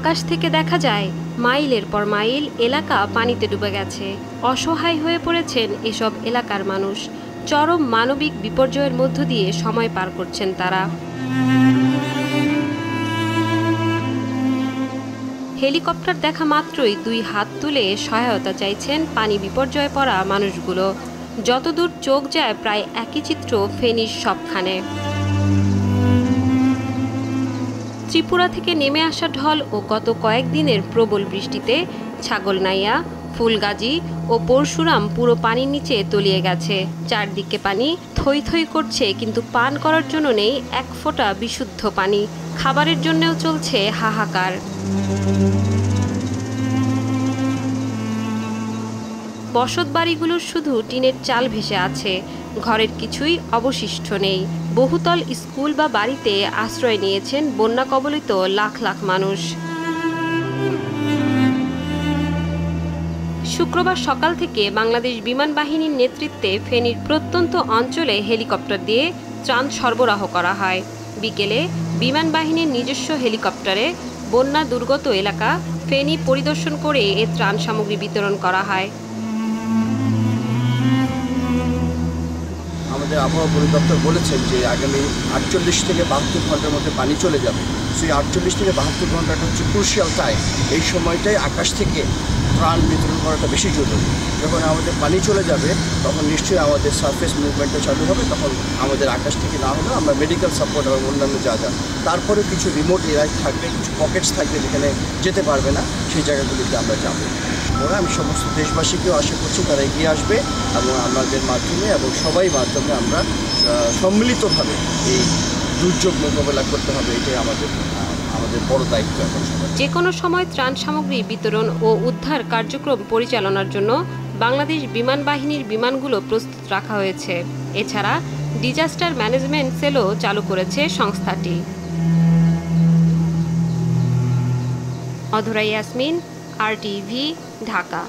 আকাশ থেকে দেখা যায় মাইলের পর মাইল এলাকা পানিতে ডুবে গেছে। অসহায় হয়ে পড়েছেন এসব এলাকার মানুষ। চরম মানবিক বিপর্যয়ের মধ্য দিয়ে সময় পার করছেন তারা। হেলিকপ্টার দেখা মাত্রই দুই হাত তুলে সহায়তা চাইছেন পানি বিপর্যয়ে পড়া মানুষগুলো। যতদূর চোখ যায় প্রায় একই চিত্র ফেনীর সবখানে। ত্রিপুরা থেকে নেমে আসা ঢল ও গত কয়েকদিনের প্রবল বৃষ্টিতে ছাগলনাইয়া, ফুলগাজী ও পরশুরাম পুরো পানির নিচে তলিয়ে গেছে। চারদিকে পানি থই থই করছে, কিন্তু পান করার জন্য নেই এক ফোঁটা বিশুদ্ধ পানি। খাবারের জন্যও চলছে হাহাকার। বসতবাড়িগুলোর শুধু টিনের চাল ভেসে আছে, ঘরের কিছুই অবশিষ্ট নেই। বহুতল স্কুল বা বাড়িতে আশ্রয় নিয়েছেন বন্যা কবলিত লাখ লাখ মানুষ। শুক্রবার সকাল থেকে বাংলাদেশ বিমান বাহিনীর নেতৃত্বে ফেনীর প্রত্যন্ত অঞ্চলে হেলিকপ্টার দিয়ে ত্রাণ সরবরাহ করা হয়। বিকেলে বিমান বাহিনীর নিজস্ব হেলিকপ্টারে বন্যা দুর্গত এলাকা ফেনী পরিদর্শন করে এ ত্রাণ সামগ্রী বিতরণ করা হয়। আমাদের আবহাওয়া পরিদপ্তর বলেছেন যে আগামী 48 থেকে 72 ঘন্টার মধ্যে পানি চলে যাবে। সেই 48 থেকে 72 ঘন্টাটা হচ্ছে ক্রুশিয়াল টাইম। এই সময়টাই আকাশ থেকে ত্রাণ বিতরণ করাটা বেশি জরুরি। যখন আমাদের পানি চলে যাবে তখন নিশ্চয়ই আমাদের সারফেস মুভমেন্টটা চালু হবে। তখন আমাদের আকাশ থেকে না হলেও আমরা মেডিকেল সাপোর্ট এবং অন্যান্য যা তারপরে কিছু রিমোট এরিয়া থাকবে, কিছু পকেটস থাকবে যেখানে যেতে পারবে না, সেই জায়গাগুলিতে আমরা যাব। আমি সমস্ত দেশবাসীকেও আশা করছি তারা এগিয়ে আসবে এবং আমাদের মাধ্যমে এবং সবাই মাধ্যমে আমরা সম্মিলিতভাবে এই দুর্যোগ মোকাবেলা করতে হবে। এটাই আমাদের বড় দায়িত্ব। এখন যে কোনো সময় ত্রাণ সামগ্রী বিতরণ ও উদ্ধার কার্যক্রম পরিচালনার জন্য বাংলাদেশ বিমান বাহিনীর বিমানগুলো প্রস্তুত রাখা হয়েছে। এছাড়া ডিজাস্টার ম্যানেজমেন্ট সেলও চালু করেছে সংস্থাটি। অধরা ইয়াসমিন, RTV, ঢাকা।